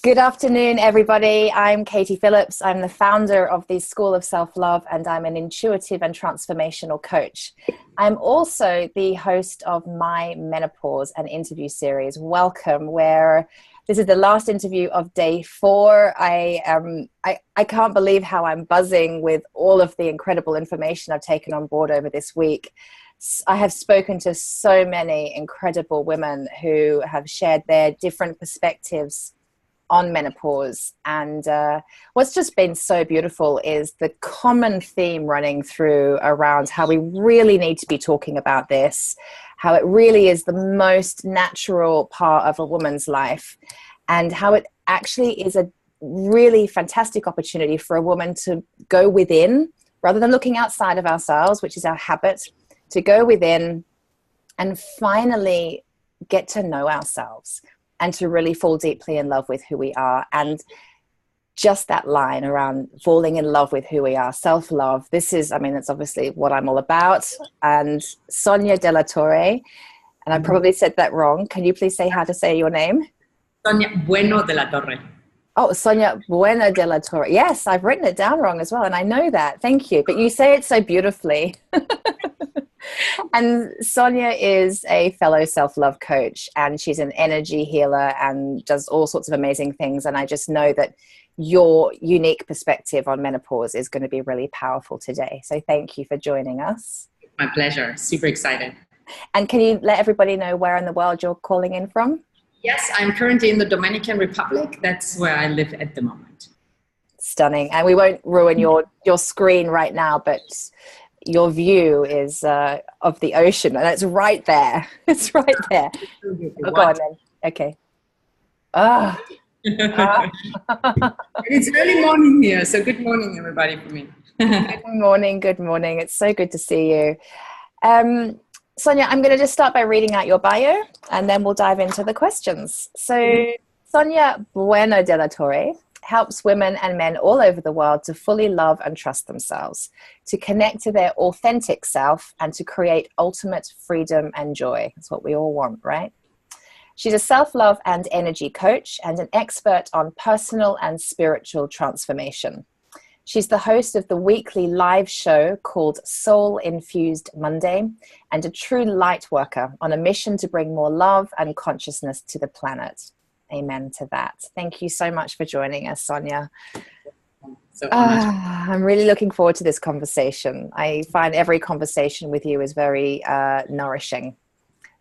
Good afternoon, everybody. I'm Katie Phillips. I'm the founder of the School of Self-Love, and I'm an intuitive and transformational coach. I'm also the host of my Menopause, an interview series. Welcome, where this is the last interview of day 4. I can't believe how I'm buzzing with all of the incredible information I've taken on board over this week. I have spoken to so many incredible women who have shared their different perspectives on menopause, and what's just been so beautiful is the common theme running through around how we really need to be talking about this, how it really is the most natural part of a woman's life, and how it actually is a really fantastic opportunity for a woman to go within rather than looking outside of ourselves, which is our habit, to go within and finally get to know ourselves and to really fall deeply in love with who we are. And just that line around falling in love with who we are, self-love, that's obviously what I'm all about. And Sonia de la Torre, and I probably said that wrong. Can you please say how to say your name? Sonia Bueno de la Torre. Oh, Sonia Bueno de la Torre. Yes, I've written it down wrong as well, and I know that. Thank you. But you say it so beautifully. And Sonia is a fellow self-love coach, and she's an energy healer and does all sorts of amazing things. And I just know that your unique perspective on menopause is going to be really powerful today. So thank you for joining us. My pleasure. Super excited. And can you let everybody know where in the world you're calling in from? Yes, I'm currently in the Dominican Republic. That's where I live at the moment. Stunning. And we won't ruin your screen right now, but your view is of the ocean, and it's right there. It's right there. Oh, go on then. Okay. It's early morning here, so good morning, everybody, for me. Good morning. Good morning. It's so good to see you. Sonia, I'm going to just start by reading out your bio, and then we'll dive into the questions. So, Sonia Bueno de la Torre helps women and men all over the world to fully love and trust themselves, to connect to their authentic self, and to create ultimate freedom and joy. That's what we all want, right? She's a self-love and energy coach and an expert on personal and spiritual transformation. She's the host of the weekly live show called Soul Infused Monday, and a true light worker on a mission to bring more love and consciousness to the planet. Amen to that. Thank you so much for joining us, Sonia. I'm really looking forward to this conversation. I find every conversation with you is very nourishing.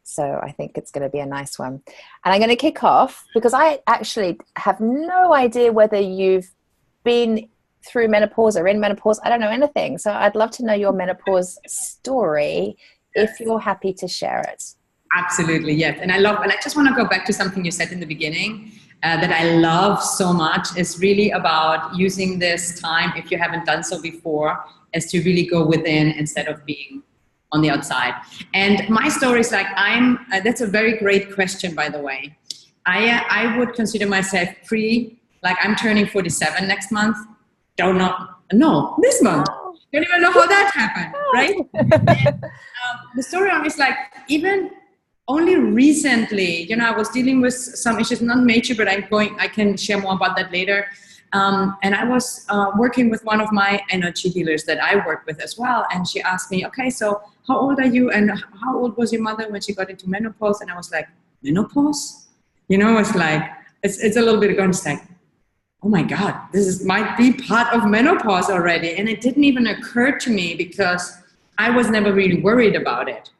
So I think it's going to be a nice one. And I'm going to kick off because I actually have no idea whether you've been through menopause or in menopause. I don't know anything. So I'd love to know your menopause story if you're happy to share it. Absolutely, yes. And I just want to go back to something you said in the beginning that I love so much. Is really about using this time, if you haven't done so before, as to really go within instead of being on the outside. And my story is like, that's a very great question, by the way. I would consider myself I'm turning 47 next month. This month. Don't even know how that happened, right? The story on is like, even only recently, I was dealing with some issues, not major, but I can share more about that later. And I was working with one of my energy healers that I work with as well. And she asked me, okay, so how old are you? And how old was your mother when she got into menopause? And I was like, menopause? It's like, it's a little bit ago. It's like, oh my God, might be part of menopause already. And it didn't even occur to me because I was never really worried about it.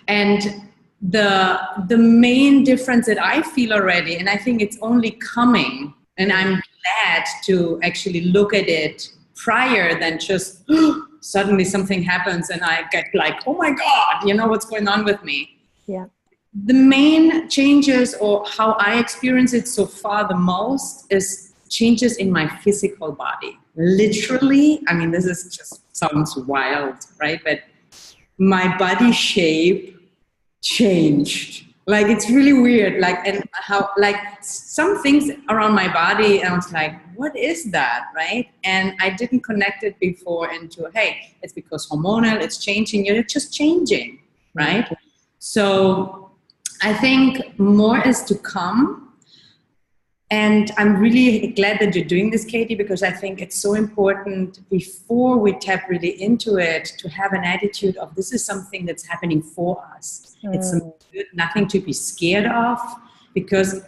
And the main difference that I feel already, and I think it's only coming, and I'm glad to actually look at it prior than just suddenly something happens and I get like, oh my God, what's going on with me? Yeah. The main changes, or how I experience it so far the most, is changes in my physical body. Literally, this sounds wild, right? But my body shape changed. Like, it's really weird. Like, and how, like, some things around my body, I was like, what is that, right? And I didn't connect it before into, hey, it's because hormonal, it's changing, it's just changing, right? So I think more is to come. And I'm really glad that you're doing this, Katie, because I think it's so important before we tap really into it to have an attitude of this is something that's happening for us. It's something good, nothing to be scared of, because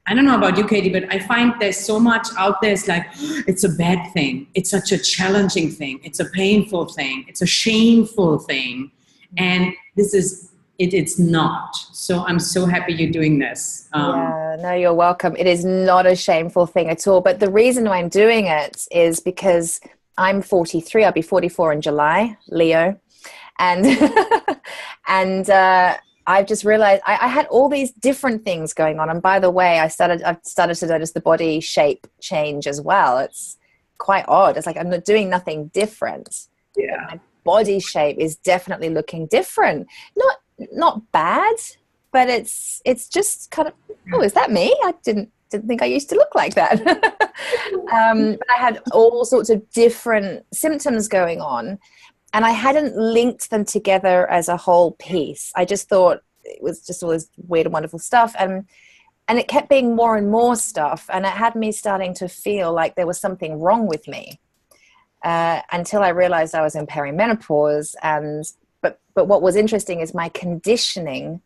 I don't know about you, Katie, but I find there's so much out there. It's like, it's a bad thing. It's such a challenging thing. It's a painful thing. It's a shameful thing. And this is, it's not. So I'm so happy you're doing this. Yeah, no, you're welcome. It is not a shameful thing at all. But the reason why I'm doing it is because I'm 43. I'll be 44 in July, Leo. And, and, I've just realized I had all these different things going on. And by the way, I've started to notice the body shape change as well. It's quite odd. It's like I'm not doing nothing different. Yeah. My body shape is definitely looking different. Not bad, but it's just kind of, oh, is that me? I didn't think I used to look like that. But I had all sorts of different symptoms going on. And I hadn't linked them together as a whole piece. I just thought it was just all this weird and wonderful stuff. And it kept being more and more stuff. And it had me starting to feel like there was something wrong with me until I realized I was in perimenopause. But what was interesting is my conditioning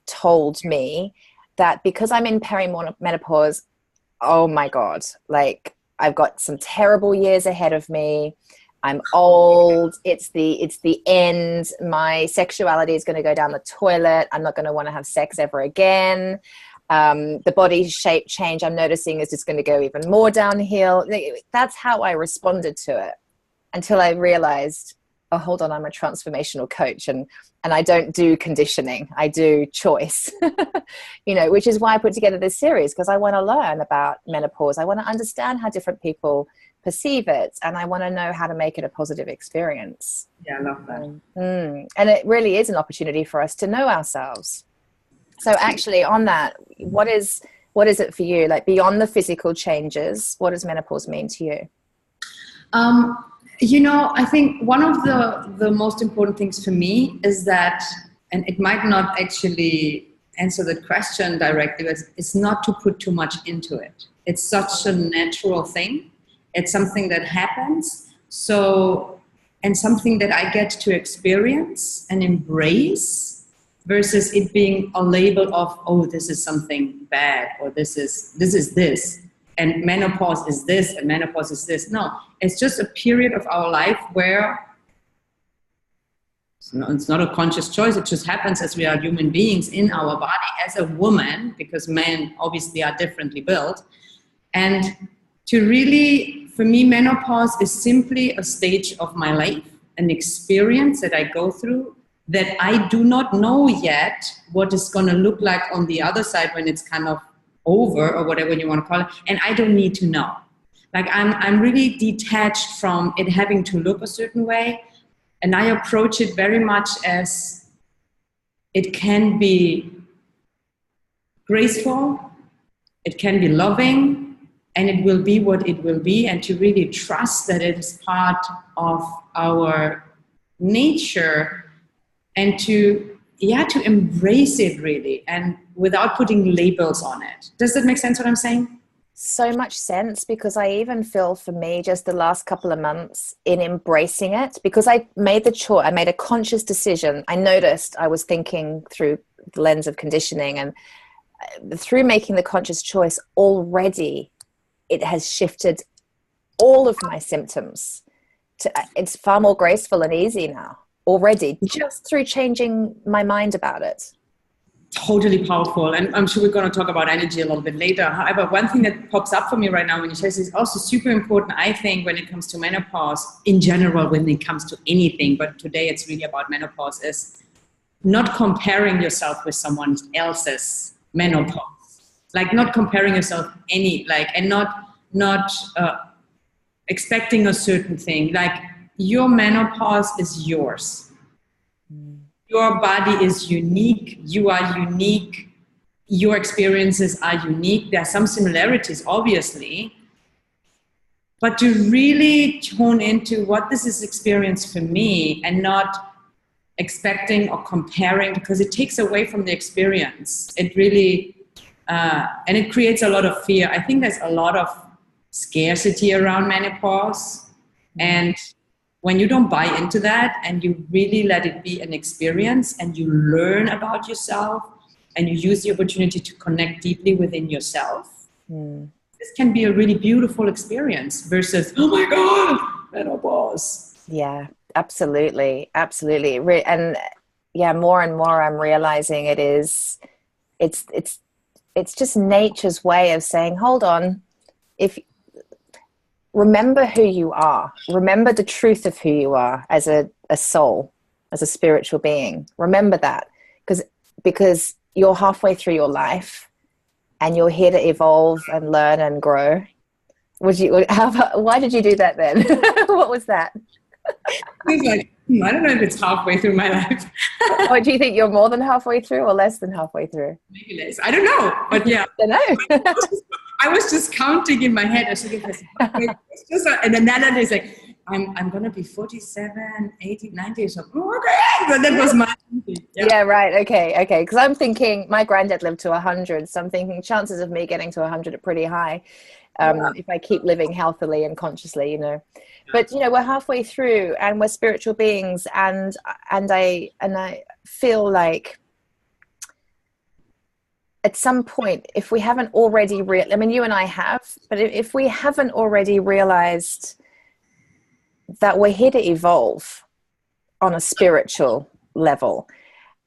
told me that because I'm in perimenopause, oh my God, like I've got some terrible years ahead of me. I'm old. It's the end. My sexuality is going to go down the toilet. I'm not going to want to have sex ever again. The body shape change I'm noticing is just going to go even more downhill. That's how I responded to it until I realized, oh, hold on, I'm a transformational coach and I don't do conditioning. I do choice, which is why I put together this series, because I want to learn about menopause. I want to understand how different people perceive it, and I want to know how to make it a positive experience. Yeah, I love that. And it really is an opportunity for us to know ourselves. So actually on that, what is it for you? Like beyond the physical changes, what does menopause mean to you? I think one of the most important things for me is that, and it might not actually answer the question directly, but it's not to put too much into it. It's such a natural thing. It's something that happens. And something that I get to experience and embrace versus it being a label of, oh, this is something bad, or this is this. And menopause is this, and menopause is this. No, it's just a period of our life where it's not a conscious choice. It just happens as we are human beings in our body as a woman, because men obviously are differently built. And to really, for me, menopause is simply a stage of my life, an experience that I go through that I do not know yet what is going to look like on the other side when it's kind of over, or whatever you want to call it, and I don't need to know. Like I'm really detached from it having to look a certain way, and I approach it very much as it can be graceful, it can be loving, and it will be what it will be, and to really trust that it is part of our nature, and to embrace it really, and without putting labels on it. Does that make sense what I'm saying? So much sense, because I even feel for me just the last couple of months in embracing it, because I made the choice, I made a conscious decision. I noticed I was thinking through the lens of conditioning, and through making the conscious choice already, it has shifted all of my symptoms to, it's far more graceful and easy now already, just through changing my mind about it. Totally powerful. And I'm sure we're going to talk about energy a little bit later. However, one thing that pops up for me right now when you say this is also super important, I think, when it comes to menopause in general, when it comes to anything, but today it's really about menopause, is not comparing yourself with someone else's menopause. Like not comparing yourself and not expecting a certain thing. Like your menopause is yours. Your body is unique. You are unique. Your experiences are unique. There are some similarities, obviously. But to really tune into what this is experience for me, and not expecting or comparing, because it takes away from the experience. It really, and it creates a lot of fear. I think there's a lot of scarcity around menopause. And when you don't buy into that and you really let it be an experience and you learn about yourself and you use the opportunity to connect deeply within yourself, this can be a really beautiful experience versus, oh my God, menopause. Yeah, absolutely. Absolutely. And yeah, more and more I'm realizing it's just nature's way of saying, hold on, remember who you are. Remember the truth of who you are as a soul, as a spiritual being. Remember that, because you're halfway through your life and you're here to evolve and learn and grow. Why did you do that then? What was that? It's like, I don't know if it's halfway through my life. Or do you think you're more than halfway through or less than halfway through? Maybe less. I don't know. But yeah. I don't know. I was just counting in my head. I was thinking, and then that is like, I'm going to be 47, 80, 90 or something. Oh, okay. But that was my thinking. Yeah, right. Okay. Because I'm thinking my granddad lived to 100. So I'm thinking chances of me getting to 100 are pretty high. If I keep living healthily and consciously, but we're halfway through and we're spiritual beings, and I feel like at some point, if we haven't already you and I have, but if we haven't already realized that we're here to evolve on a spiritual level,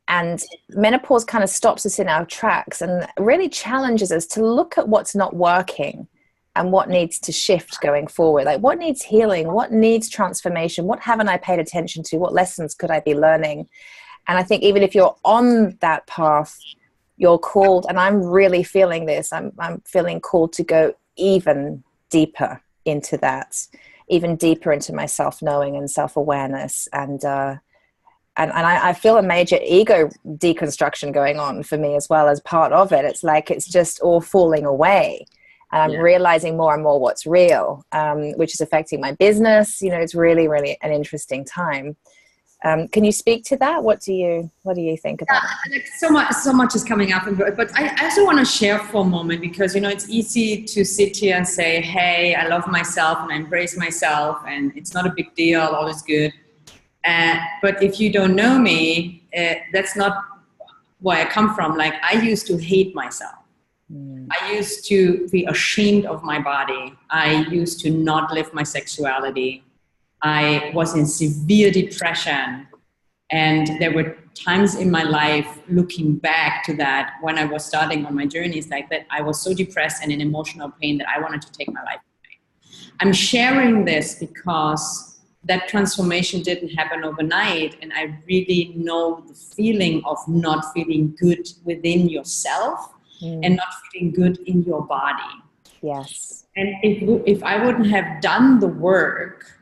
and menopause kind of stops us in our tracks and really challenges us to look at what's not working and what needs to shift going forward. Like, what needs healing? What needs transformation? What haven't I paid attention to? What lessons could I be learning? And I think even if you're on that path, you're called, and I'm really feeling this, I'm feeling called to go even deeper into that, even deeper into my self-knowing and self-awareness. And I feel a major ego deconstruction going on for me as well as part of it. It's like it's just all falling away. And I'm realizing more and more what's real, which is affecting my business. It's really, really an interesting time. Can you speak to that? What do you think about that? So much is coming up, but I also want to share for a moment, because it's easy to sit here and say, hey, I love myself and I embrace myself and it's not a big deal, all is good. But if you don't know me, that's not where I come from. Like, I used to hate myself. I used to be ashamed of my body. I used to not live my sexuality. I was in severe depression. And there were times in my life, looking back to that, when I was starting on my journeys like that, I was so depressed and in emotional pain that I wanted to take my life away. I'm sharing this because that transformation didn't happen overnight. And I really know the feeling of not feeling good within yourself. And not feeling good in your body. Yes. And if I wouldn't have done the work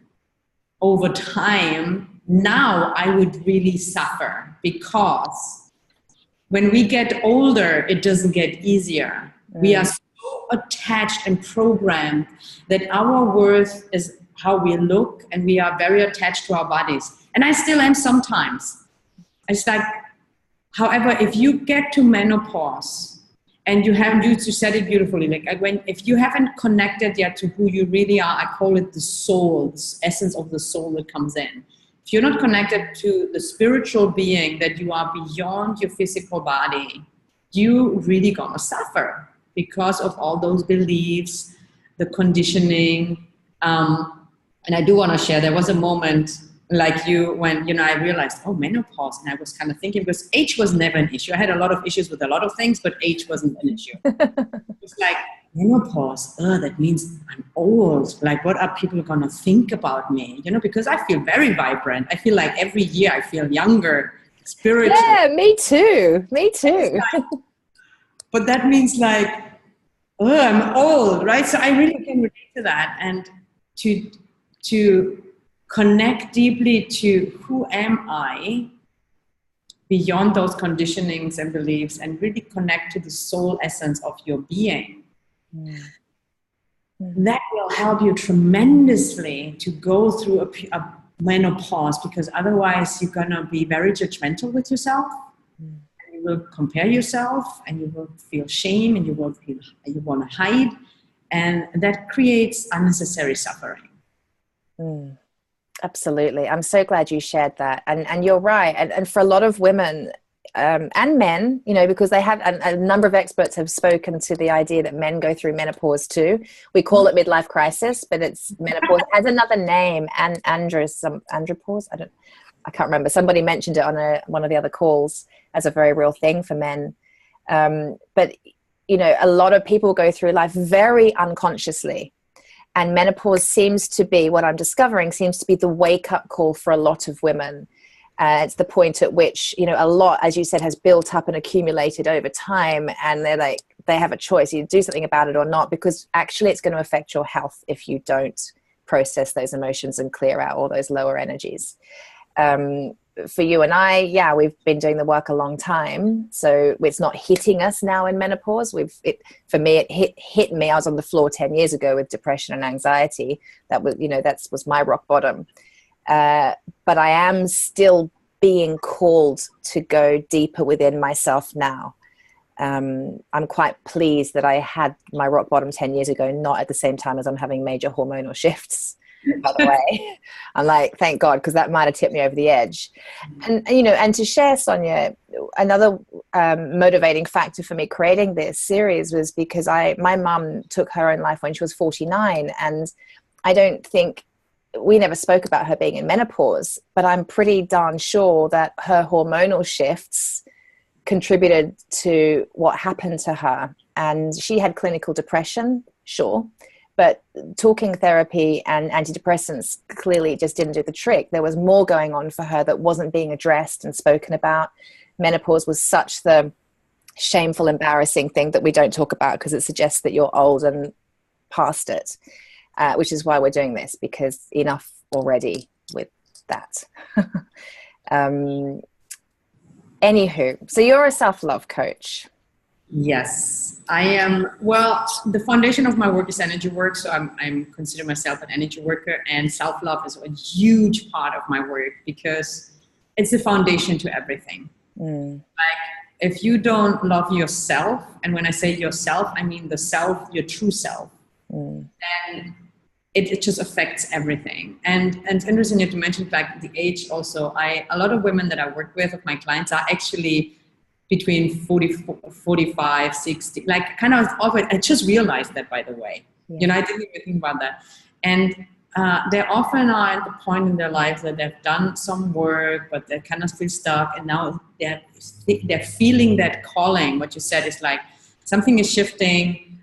over time, now I would really suffer, because when we get older, it doesn't get easier. We are so attached and programmed that our worth is how we look, and we are very attached to our bodies. And I still am sometimes. It's like, however, if you get to menopause, and you said it beautifully, like if you haven't connected yet to who you really are, I call it the soul, the essence of the soul that comes in. If you're not connected to the spiritual being, that you are beyond your physical body, you really gonna suffer because of all those beliefs, the conditioning. And I do want to share, there was a moment like you, when, I realized, menopause. And I was kind of thinking, because age was never an issue. I had a lot of issues with a lot of things, but age wasn't an issue. It's like, menopause, that means I'm old. Like, what are people going to think about me? Because I feel very vibrant. I feel like every year I feel younger, spiritual. Yeah, me too. But that means like, I'm old, right? So I really can relate to that. And to connect deeply to who am I beyond those conditionings and beliefs, and really connect to the soul essence of your being. That will help you tremendously to go through a menopause, because otherwise you're going to be very judgmental with yourself. And you you will compare yourself, and you will feel shame, and you want to hide, and that creates unnecessary suffering. Absolutely. I'm so glad you shared that. And you're right. And for a lot of women and men, you know, because they have a number of experts have spoken to the idea that men go through menopause too. We call it midlife crisis, but it's menopause. It has another name, and andropause. I can't remember. Somebody mentioned it on one of the other calls as a very real thing for men. But, you know, a lot of people go through life very unconsciously. And menopause seems to be, what I'm discovering, seems to be the wake-up call for a lot of women. It's the point at which, you know, a lot, as you said, has built up and accumulated over time. And they're like, they have a choice. You do something about it or not, because actually it's going to affect your health if you don't process those emotions and clear out all those lower energies. For you and I, yeah, we've been doing the work a long time, so it's not hitting us now in menopause. For me, it hit me. I was on the floor 10 years ago with depression and anxiety. That was, you know, that was my rock bottom. But I am still being called to go deeper within myself now. I'm quite pleased that I had my rock bottom 10 years ago, not at the same time as I'm having major hormonal shifts. By the way, I'm like, thank God, because that might have tipped me over the edge. And you know, and to share, Sonia, another motivating factor for me creating this series was because my mum took her own life when she was 49, and I don't think we never spoke about her being in menopause, but I'm pretty darn sure that her hormonal shifts contributed to what happened to her. And she had clinical depression, sure, but talking therapy and antidepressants clearly just didn't do the trick. There was more going on for her that wasn't being addressed and spoken about. Menopause was such the shameful, embarrassing thing that we don't talk about because it suggests that you're old and past it, which is why we're doing this, because enough already with that. Anywho, so you're a self-love coach. Yes, I am. Well, the foundation of my work is energy work. So I'm consider myself an energy worker, and self-love is a huge part of my work because it's the foundation to everything. Like, if you don't love yourself, and when I say yourself, I mean the self, your true self, then it just affects everything. And it's interesting that you mentioned like the age also. A lot of women that I work with, of my clients, are actually between 40, 45, 60, like kind of, I just realized that, by the way. Yeah. You know, I didn't even think about that. And they often are at the point in their lives that they've done some work, but they're kind of still stuck. And now they're feeling that calling. What you said is like, something is shifting.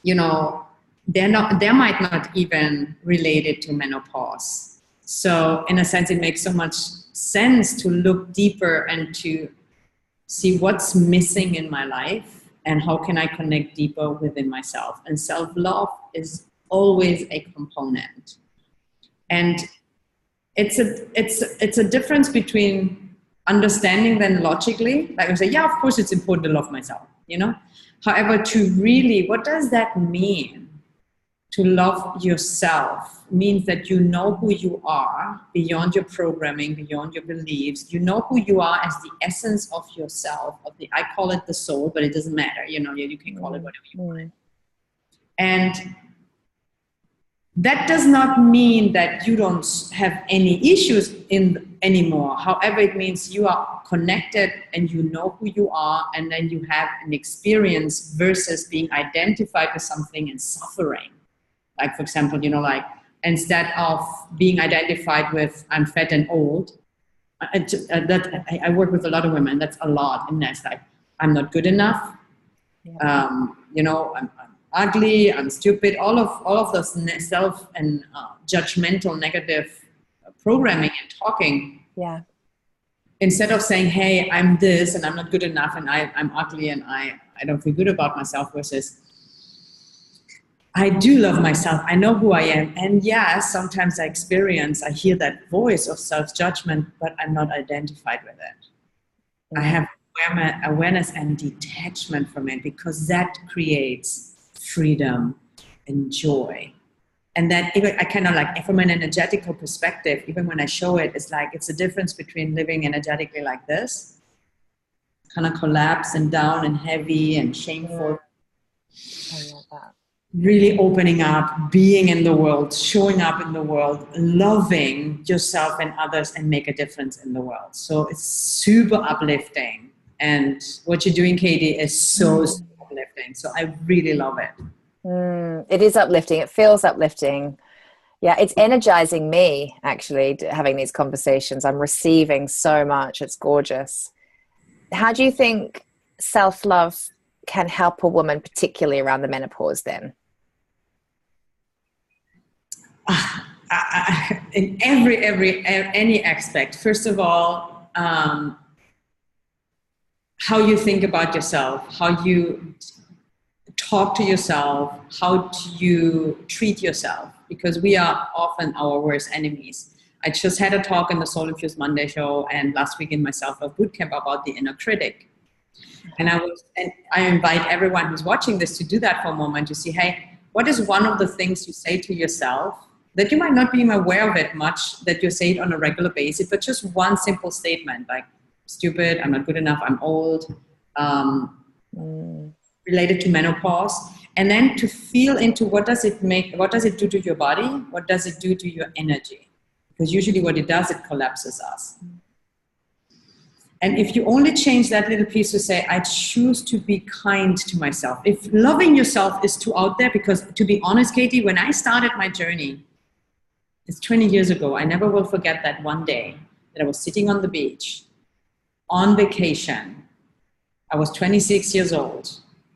You know, they might not even relate it to menopause. So in a sense, it makes so much sense to look deeper and to see what's missing in my life and how can I connect deeper within myself. And self-love is always a component. And it's a difference between understanding then logically, like I say, yeah, of course it's important to love myself, you know. However, to really, what does that mean? To love yourself means that you know who you are beyond your programming, beyond your beliefs. You know who you are as the essence of yourself. I call it the soul, but it doesn't matter. You know, you can call it whatever you want. And that does not mean that you don't have any issues anymore. However, it means you are connected and you know who you are, and then you have an experience versus being identified with something and suffering. Like, for example, you know, like, instead of being identified with I'm fat and old, I work with a lot of women. That's a lot. And that's like, I'm not good enough. Yeah. You know, I'm ugly, I'm stupid. All of those self and judgmental negative programming and talking. Yeah. Instead of saying, hey, I'm this and I'm not good enough and I'm ugly and I don't feel good about myself, versus I do love myself. I know who I am. And yes, sometimes I hear that voice of self-judgment, but I'm not identified with it. I have awareness and detachment from it, because that creates freedom and joy. And that even I kind of like, from an energetical perspective, even when I show it, it's like, it's a difference between living energetically like this kind of collapse and down and heavy and shameful. I love that. Really opening up, being in the world, showing up in the world, loving yourself and others, and make a difference in the world. So it's super uplifting. And what you're doing, Katie, is so uplifting. So I really love it. It is uplifting. It feels uplifting. Yeah, it's energizing me, actually, having these conversations. I'm receiving so much. It's gorgeous. How do you think self-love can help a woman, particularly around the menopause then? In any aspect. First of all, how you think about yourself, how you talk to yourself, how you treat yourself, because we are often our worst enemies. I just had a talk in the Soul Infused Monday show and last week in my self-love bootcamp about the inner critic. And I invite everyone who's watching this to do that for a moment, to see, hey, what is one of the things you say to yourself that you might not be aware of it much, that you say it on a regular basis, but just one simple statement like, stupid, I'm not good enough, I'm old, related to menopause. And then to feel into what does it do to your body? What does it do to your energy? Because usually what it does, it collapses us. And if you only change that little piece to say, I choose to be kind to myself. If loving yourself is too out there, because to be honest, Katie, when I started my journey, it's 20 years ago, I never will forget that one day that I was sitting on the beach on vacation. I was 26 years old.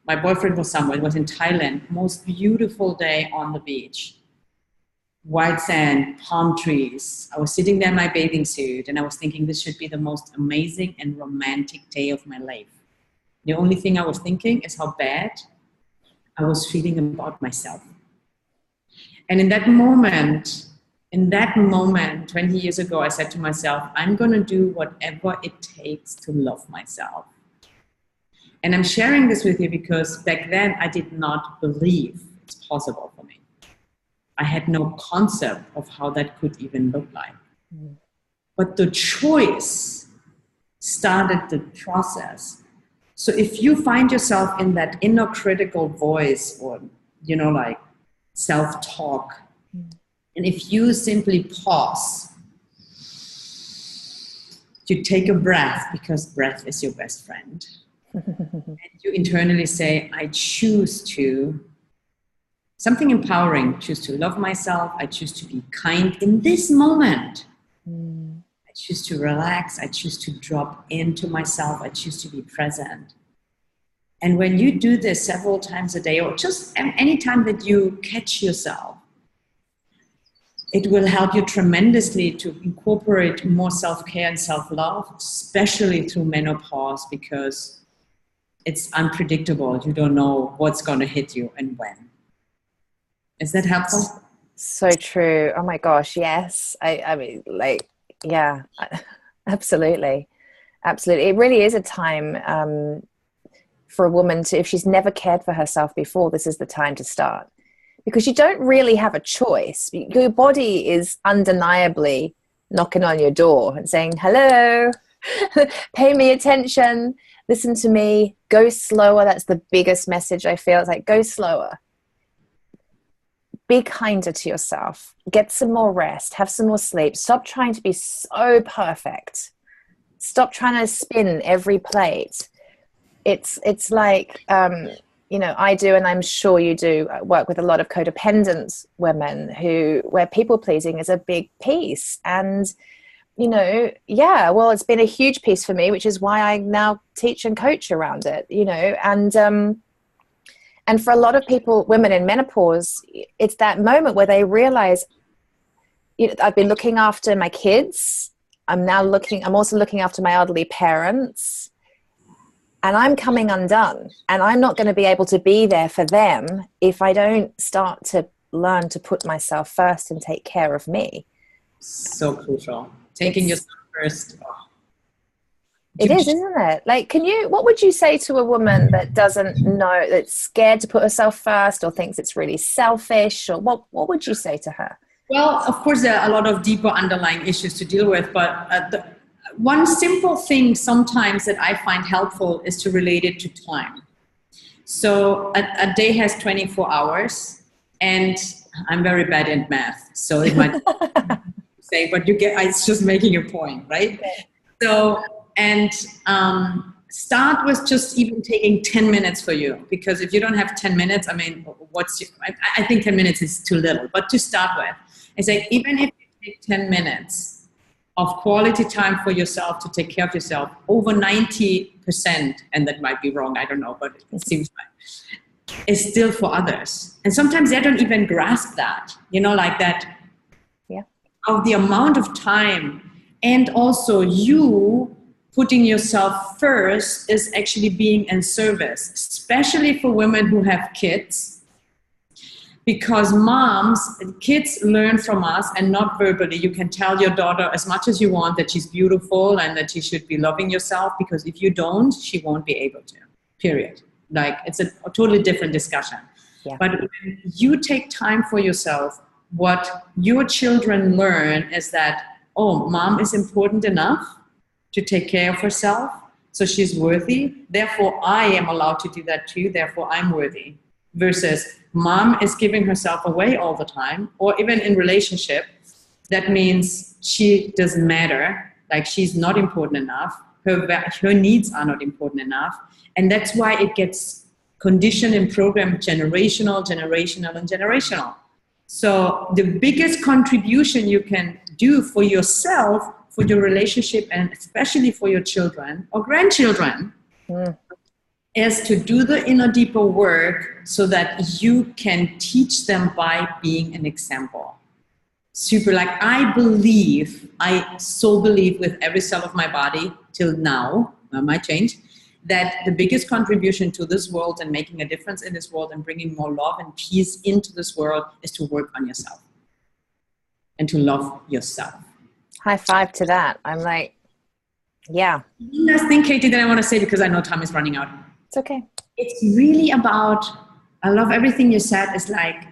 My boyfriend was somewhere, it was in Thailand, most beautiful day on the beach. White sand, palm trees. I was sitting there in my bathing suit and I was thinking this should be the most amazing and romantic day of my life. The only thing I was thinking is how bad I was feeling about myself. And in that moment, 20 years ago, I said to myself, I'm going to do whatever it takes to love myself. And I'm sharing this with you because back then I did not believe it's possible for me. I had no concept of how that could even look like. But the choice started the process. So if you find yourself in that inner critical voice or, like self-talk, and if you simply pause, you take a breath, because breath is your best friend. And you internally say, I choose to, something empowering, choose to love myself. I choose to be kind in this moment. I choose to relax. I choose to drop into myself. I choose to be present. And when you do this several times a day, or just any time that you catch yourself, it will help you tremendously to incorporate more self-care and self-love, especially through menopause, because it's unpredictable. You don't know what's going to hit you and when. Is that helpful? So true. Oh my gosh, yes. I mean, yeah, absolutely. Absolutely. It really is a time for a woman to, if she's never cared for herself before, this is the time to start. Because you don't really have a choice. Your body is undeniably knocking on your door and saying, hello, pay me attention, listen to me, go slower. That's the biggest message I feel. It's like, go slower. Be kinder to yourself. Get some more rest. Have some more sleep. Stop trying to be so perfect. Stop trying to spin every plate. It's like... I do, and I'm sure you do, work with a lot of codependent women where people pleasing is a big piece. And, it's been a huge piece for me, which is why I now teach and coach around it, and for a lot of people, women in menopause, it's that moment where they realize, I've been looking after my kids. I'm also looking after my elderly parents. And I'm coming undone, and I'm not going to be able to be there for them if I don't start to learn to put myself first and take care of me. So crucial. Taking yourself first. Oh. It is, isn't it? Like, what would you say to a woman that doesn't know, that's scared to put herself first or thinks it's really selfish, or what would you say to her? Well, of course, there are a lot of deeper underlying issues to deal with, but one simple thing sometimes that I find helpful is to relate it to time. So a day has 24 hours, and I'm very bad at math, so it might say, but you get, it's just making a point, right? Okay. So, and start with just even taking 10 minutes for you, because if you don't have 10 minutes, I mean, I think 10 minutes is too little, but to start with, it's like, even if you take 10 minutes of quality time for yourself to take care of yourself, over 90%, and that might be wrong, I don't know, but it seems like, is still for others. And sometimes they don't even grasp that, like that, of the amount of time. And also you putting yourself first is actually being in service, especially for women who have kids. Because kids learn from us, and not verbally. You can tell your daughter as much as you want that she's beautiful and that she should be loving yourself, because if you don't, she won't be able to, period. Like, it's a totally different discussion. Yeah. But when you take time for yourself, what your children learn is that, oh, mom is important enough to take care of herself, so she's worthy. Therefore, I am allowed to do that too. Therefore, I'm worthy. Versus mom is giving herself away all the time, or even in relationship, that means she doesn't matter, like she's not important enough, her needs are not important enough, and that's why it gets conditioned and programmed generational. So the biggest contribution you can do for yourself, for your relationship, and especially for your children or grandchildren, is to do the inner deeper work so that you can teach them by being an example. Super, like I so believe with every cell of my body till now, might change, that the biggest contribution to this world and making a difference in this world and bringing more love and peace into this world is to work on yourself and to love yourself. High five to that. I'm like, yeah. One last thing, Katie, that I want to say, because I know time is running out. It's okay. It's really about, I love everything you said, is like,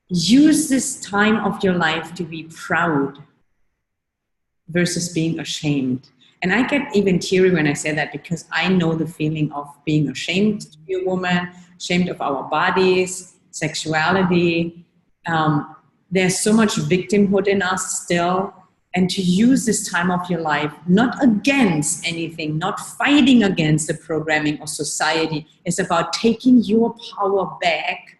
use this time of your life to be proud versus being ashamed. And I get even teary when I say that, because I know the feeling of being ashamed to be a woman, ashamed of our bodies, sexuality. There's so much victimhood in us still. And to use this time of your life, not against anything, not fighting against the programming of society. It's about taking your power back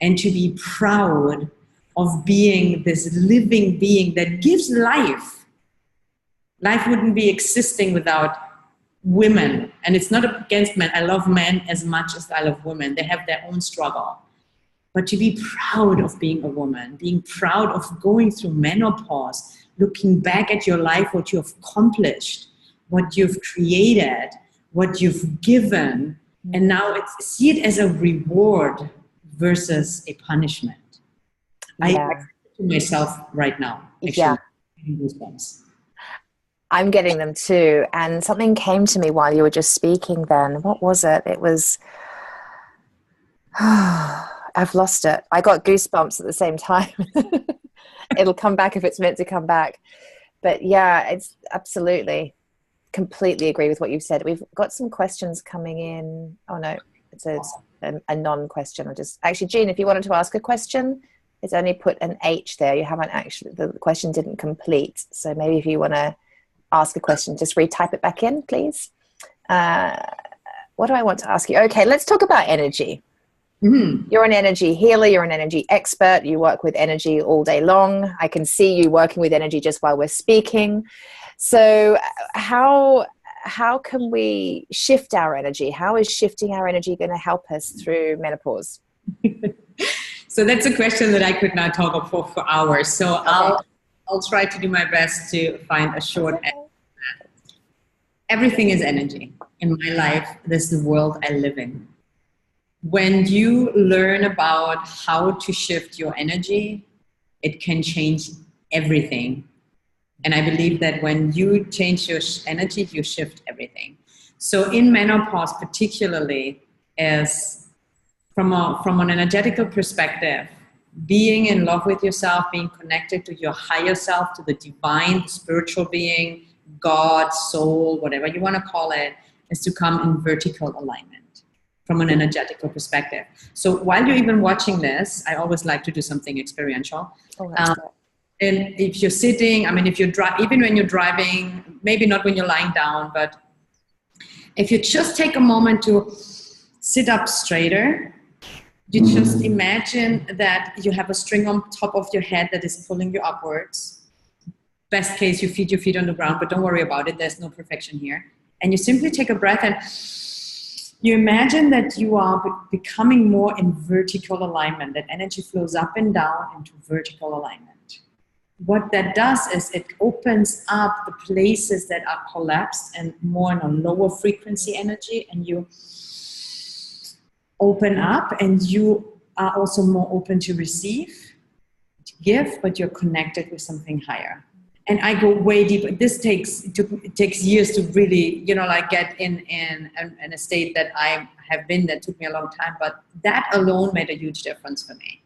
and to be proud of being this living being that gives life. Life wouldn't be existing without women. And it's not against men. I love men as much as I love women. They have their own struggle. But to be proud of being a woman, being proud of going through menopause, looking back at your life, what you have accomplished, what you've created, what you've given, and now see it as a reward versus a punishment. I to myself right now. Actually, goosebumps. I'm getting them too. And something came to me while you were just speaking then. What was it? It was, I've lost it. I got goosebumps at the same time. It'll come back if it's meant to come back. But yeah, it's absolutely, completely agree with what you've said. We've got some questions coming in. Oh no, it's a non-question. Actually, Jean, if you wanted to ask a question, it's only put an H there. You haven't actually, the question didn't complete. So maybe if you want to ask a question, just retype it back in, please. What do I want to ask you? Okay, let's talk about energy. Mm-hmm. You're an energy healer. You're an energy expert. You work with energy all day long. I can see you working with energy just while we're speaking. So how can we shift our energy? How is shifting our energy going to help us through menopause? So that's a question that I could now talk about for hours. So okay. I'll try to do my best to find a short answer. Everything is energy. In my life, this is the world I live in. When you learn about how to shift your energy, it can change everything. And I believe that when you change your energy, you shift everything. So in menopause particularly, as from an energetical perspective, being in love with yourself, being connected to your higher self, to the divine, the spiritual being, God, soul, whatever you want to call it, is to come in vertical alignment from an energetical perspective. So while you're even watching this, I always like to do something experiential. Oh, that's good. And if you're sitting, I mean, if you're even when you're driving, maybe not when you're lying down, but if you just take a moment to sit up straighter, you just imagine that you have a string on top of your head that is pulling you upwards. Best case, you feed your feet on the ground, but don't worry about it. There's no perfection here. And you simply take a breath and you imagine that you are becoming more in vertical alignment, that energy flows up and down into vertical alignment. What that does is it opens up the places that are collapsed and more in a lower frequency energy, and you open up, and you are also more open to receive, to give, but you're connected with something higher. And I go way deeper. It takes years to really, like get in a state that I have been. That took me a long time, but that alone made a huge difference for me.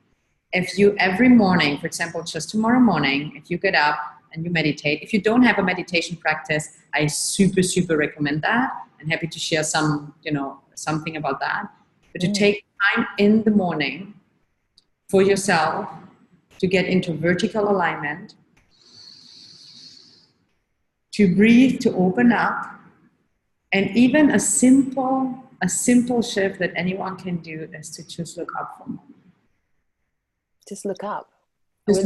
If you every morning, for example, just tomorrow morning, if you get up and you meditate, if you don't have a meditation practice, I super, super recommend that. I'm happy to share something about that. But to take time in the morning for yourself to get into vertical alignment, to breathe, to open up, and even a simple shift that anyone can do is to just look up for a moment. Just look up. Just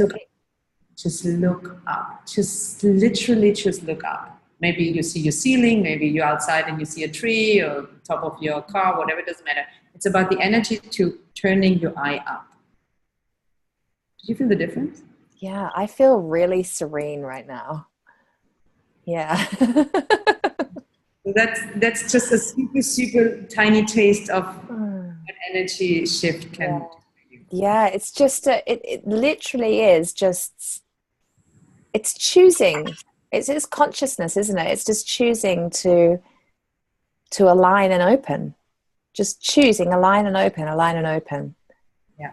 look up. Just literally just look up. Maybe you see your ceiling, maybe you're outside and you see a tree or top of your car, whatever, it doesn't matter. It's about the energy to turning your eye up. Do you feel the difference? Yeah, I feel really serene right now. Yeah. So that's just a super, super tiny taste of what energy shift can do. Yeah, it's just it literally is just, it's choosing. It's consciousness, isn't it? It's just choosing to align and open. Just choosing, align and open, align and open. Yeah.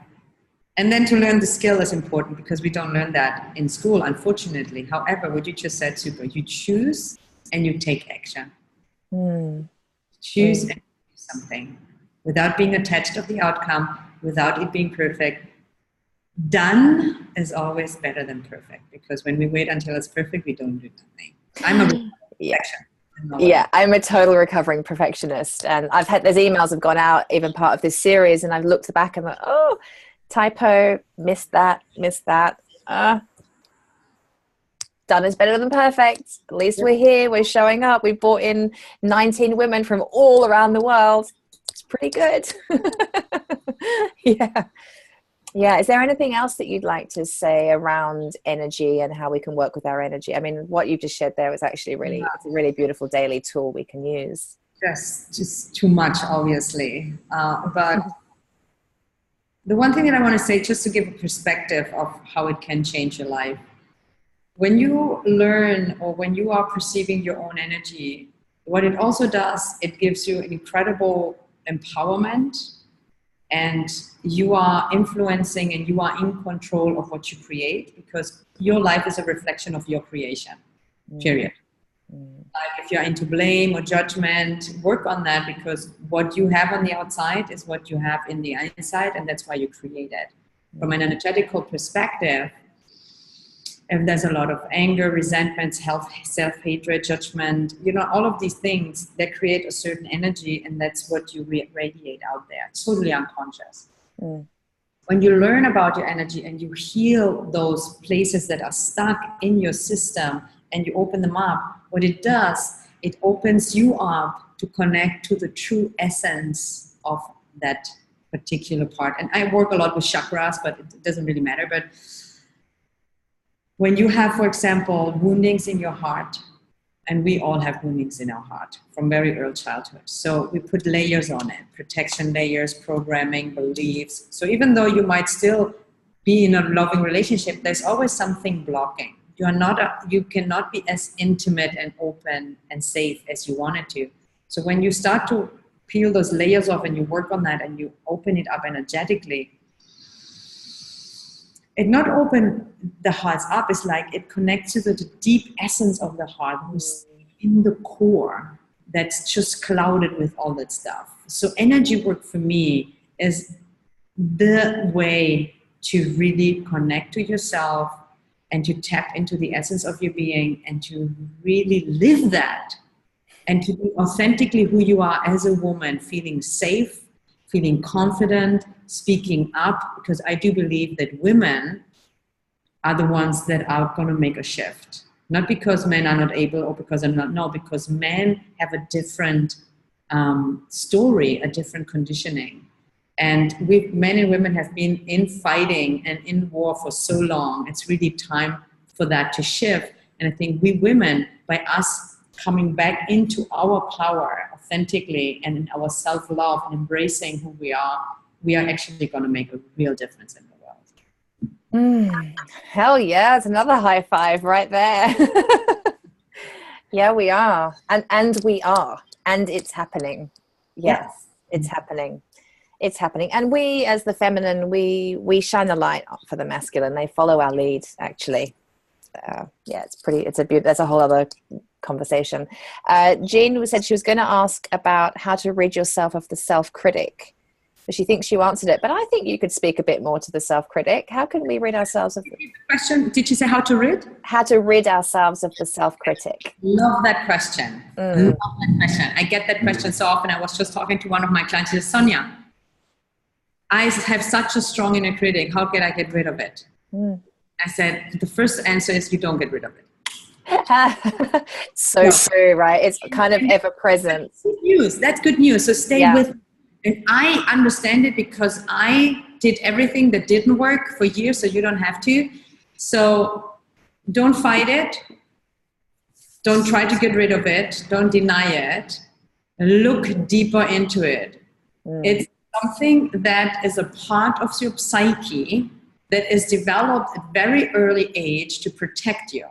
And then to learn the skill is important, because we don't learn that in school, unfortunately. However, what you just said, super. You choose and you take action. Choose and do something without being attached to the outcome, without it being perfect. Done is always better than perfect, because when we wait until it's perfect, we don't do nothing. I'm a perfection. Yeah, I'm a total recovering perfectionist, and there's emails have gone out, even part of this series, and I've looked back and I'm like, oh, typo, missed that. Done is better than perfect. At least we're here, we're showing up. We've brought in 19 women from all around the world. It's pretty good. Yeah. Is there anything else that you'd like to say around energy and how we can work with our energy? I mean, what you just shared there was actually it's a really beautiful daily tool we can use. Just too much, obviously. But the one thing that I want to say, just to give a perspective of how it can change your life. When you learn, or when you are perceiving your own energy, what it also does, it gives you an incredible empowerment, and you are influencing and you are in control of what you create, because your life is a reflection of your creation, period. Like if you're into blame or judgment, work on that, because what you have on the outside is what you have in the inside, and that's why you create it. From an energetical perspective, if there's a lot of anger, resentment, self-hatred, judgment, all of these things that create a certain energy, and that's what you radiate out there, totally unconscious. When you learn about your energy and you heal those places that are stuck in your system and you open them up, what it does, it opens you up to connect to the true essence of that particular part. And I work a lot with chakras, but it doesn't really matter. But when you have, for example, woundings in your heart, and we all have woundings in our heart from very early childhood. So we put layers on it, protection layers, programming, beliefs. So even though you might still be in a loving relationship, there's always something blocking. You cannot be as intimate and open and safe as you wanted to. So when you start to peel those layers off and you work on that and you open it up energetically, it not open the hearts up, it's like it connects to the deep essence of the heart, who's in the core, that's just clouded with all that stuff. So energy work for me is the way to really connect to yourself and to tap into the essence of your being and to really live that and to be authentically who you are as a woman, feeling safe, feeling confident, speaking up, because I do believe that women are the ones that are going to make a shift. Not because men are not able or because I'm not, no, because men have a different story, a different conditioning. And men and women have been in fighting and in war for so long. It's really time for that to shift. And I think we women, by us coming back into our power authentically and in our self-love and embracing who we are actually going to make a real difference in the world. Hell yeah, it's another high five right there. Yeah, we are. And we are. And it's happening. Yes, it's happening. It's happening. And we, as the feminine, we shine the light for the masculine. They follow our lead, actually. Yeah, that's a whole other conversation. Jean said she was going to ask about how to rid yourself of the self-critic. She thinks you answered it, but I think you could speak a bit more to the self-critic. How can we rid ourselves of the question? Did you say how to rid? How to rid ourselves of the self-critic. Love that question. Love that question. I get that question so often. I was just talking to one of my clients. She said, Sonia, I have such a strong inner critic. How can I get rid of it? I said, the first answer is you don't get rid of it. So true, right? It's kind of ever present. That's good news. That's good news. So stay with it. And I understand it because I did everything that didn't work for years, so you don't have to. So don't fight it. Don't try to get rid of it. Don't deny it. Look deeper into it. It's something that is a part of your psyche that is developed at very early age to protect you.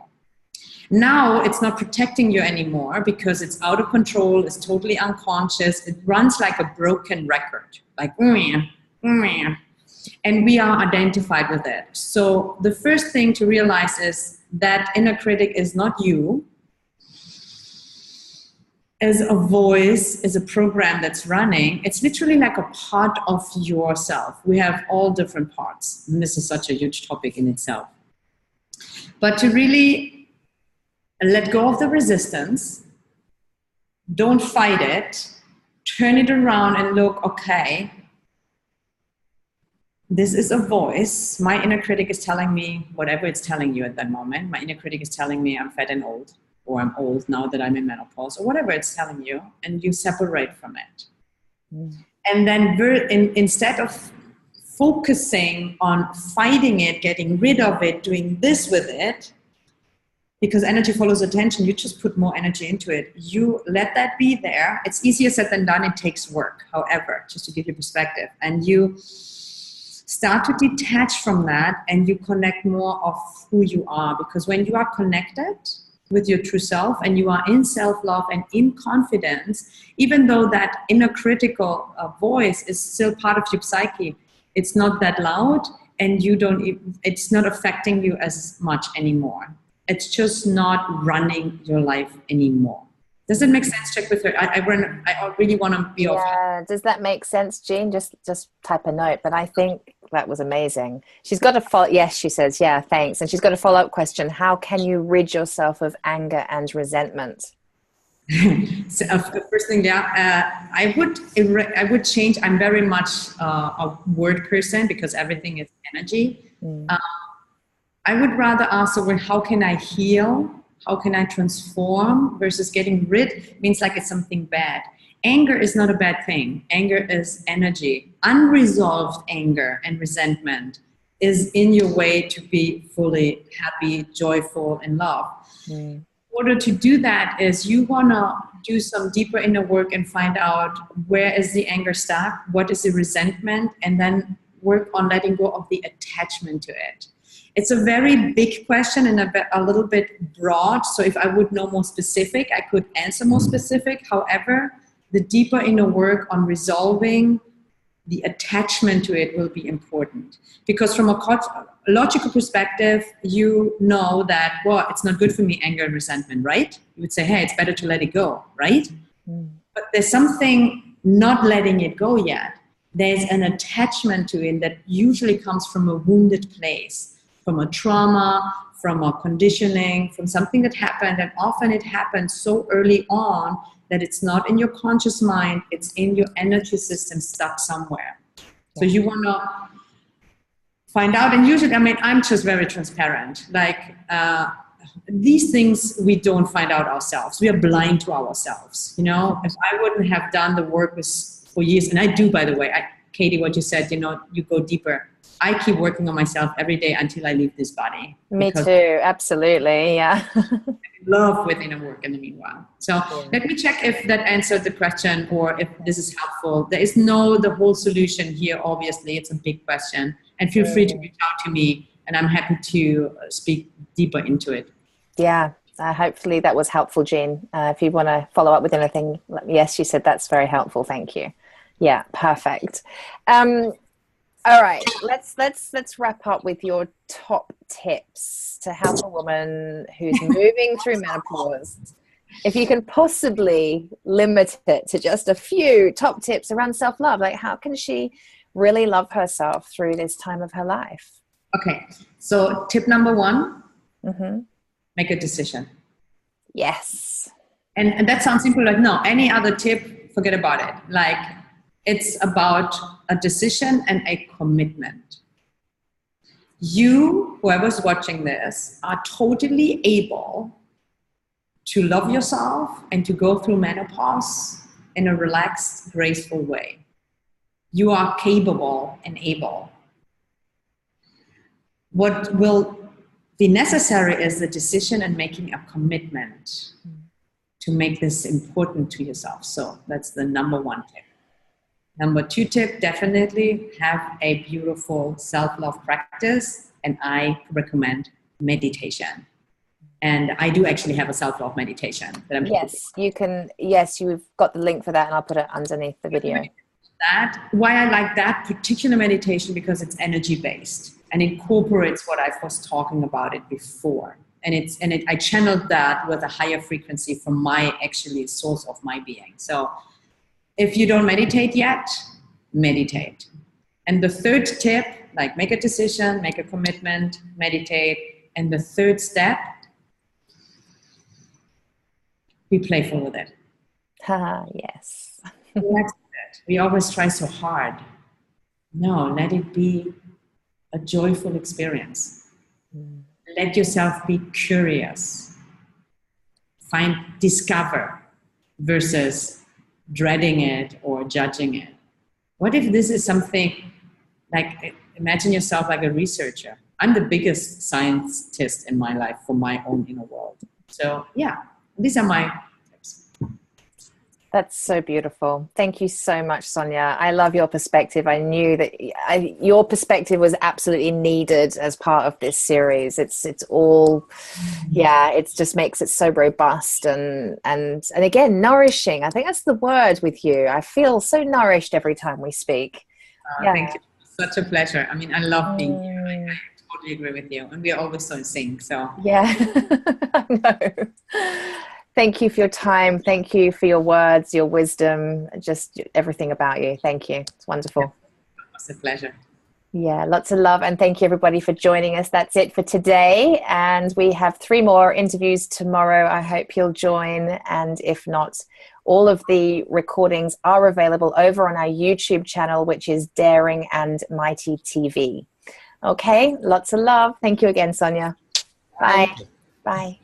Now it's not protecting you anymore because it's out of control, it's totally unconscious, it runs like a broken record, like, and we are identified with it. So the first thing to realize is that inner critic is not you, as a voice, as a program that's running. It's literally like a part of yourself. We have all different parts, and this is such a huge topic in itself. But to really let go of the resistance, don't fight it, turn it around and look, okay, this is a voice. My inner critic is telling me whatever it's telling you at that moment. My inner critic is telling me I'm fat and old, or I'm old now that I'm in menopause, or whatever it's telling you, and you separate from it. And then instead of focusing on fighting it, getting rid of it, doing this with it, because energy follows attention, you just put more energy into it. You let that be there. It's easier said than done. It takes work, however, just to give you perspective. And you start to detach from that and you connect more of who you are. Because when you are connected with your true self and you are in self-love and in confidence, even though that inner critical voice is still part of your psyche, it's not that loud and it's not affecting you as much anymore. It's just not running your life anymore. Does it make sense? Check with her. I really want to be off. Yeah, does that make sense, Jean? Just type a note. But I think that was amazing. She's got a follow. Yes, she says, yeah, thanks. And she's got a follow-up question. How can you rid yourself of anger and resentment? So, first thing, I would change. I'm very much a word person because everything is energy. I would rather ask the word, how can I heal? How can I transform? Versus getting rid means like it's something bad. Anger is not a bad thing. Anger is energy. Unresolved anger and resentment is in your way to be fully happy, joyful, and love. In order to do that is you want to do some deeper inner work and find out where is the anger stuck, what is the resentment, and then work on letting go of the attachment to it. It's a very big question and a little bit broad. So if I would know more specific, I could answer more specific. However, the deeper inner work on resolving the attachment to it will be important. Because from a logical perspective, you know that, well, it's not good for me, anger and resentment, right? You would say, hey, it's better to let it go, right? But there's something not letting it go yet. There's an attachment to it that usually comes from a wounded place, from a trauma, from a conditioning, from something that happened. And often it happens so early on that it's not in your conscious mind, it's in your energy system stuck somewhere. So you want to find out, and usually, I mean, I'm just very transparent. Like, these things we don't find out ourselves. We are blind to ourselves. You know, if I wouldn't have done the work for years, and I do, by the way, Katie, what you said, you know, you go deeper. I keep working on myself every day until I leave this body. Me too, absolutely, yeah. I love with inner work in the meanwhile. So let me check if that answered the question or if this is helpful. There is the whole solution here, obviously. It's a big question. And feel free to reach out to me, and I'm happy to speak deeper into it. Yeah, hopefully that was helpful, Jean. If you want to follow up with anything, yes, you said that's very helpful. Thank you. Yeah, perfect. All right, let's wrap up with your top tips to help a woman who's moving through menopause. If you can possibly limit it to just a few top tips around self-love, like how can she really love herself through this time of her life? Okay, so tip number one, make a decision. Yes. And that sounds simple, like no, any other tip, forget about it. Like, it's about a decision and a commitment. You, whoever's watching this, are totally able to love yourself and to go through menopause in a relaxed, graceful way. You are capable and able. What will be necessary is the decision and making a commitment to make this important to yourself. So that's the number one tip. Number two tip, definitely have a beautiful self-love practice, and I recommend meditation. And I do actually have a self-love meditation that I'm you've got the link for that, and I'll put it underneath the video. Why I like that particular meditation, because it's energy-based and incorporates what I was talking about it before. And I channeled that with a higher frequency from my actually source of my being. So if you don't meditate yet, meditate. And the third tip, like make a decision, make a commitment, meditate. And the third step, be playful with it. Yes. Relax with it. We always try so hard. No, let it be a joyful experience. Let yourself be curious. Discover versus dreading it or judging it. What if this is something like, imagine yourself like a researcher. I'm the biggest scientist in my life for my own inner world. So yeah, these are my tips. That's so beautiful. Thank you so much, Sonia. I love your perspective. I knew that your perspective was absolutely needed as part of this series. It's all, it just makes it so robust and again, nourishing. I think that's the word with you. I feel so nourished every time we speak. Thank you. Such a pleasure. I mean, I love being here. I totally agree with you. And we are always so in sync. So yeah, I know. Thank you for your time. Thank you for your words, your wisdom, just everything about you. Thank you. It's wonderful. It was a pleasure. Yeah, lots of love. And thank you, everybody, for joining us. That's it for today. And we have 3 more interviews tomorrow. I hope you'll join. And if not, all of the recordings are available over on our YouTube channel, which is Daring and Mighty TV. Okay, lots of love. Thank you again, Sonia. Bye. Bye.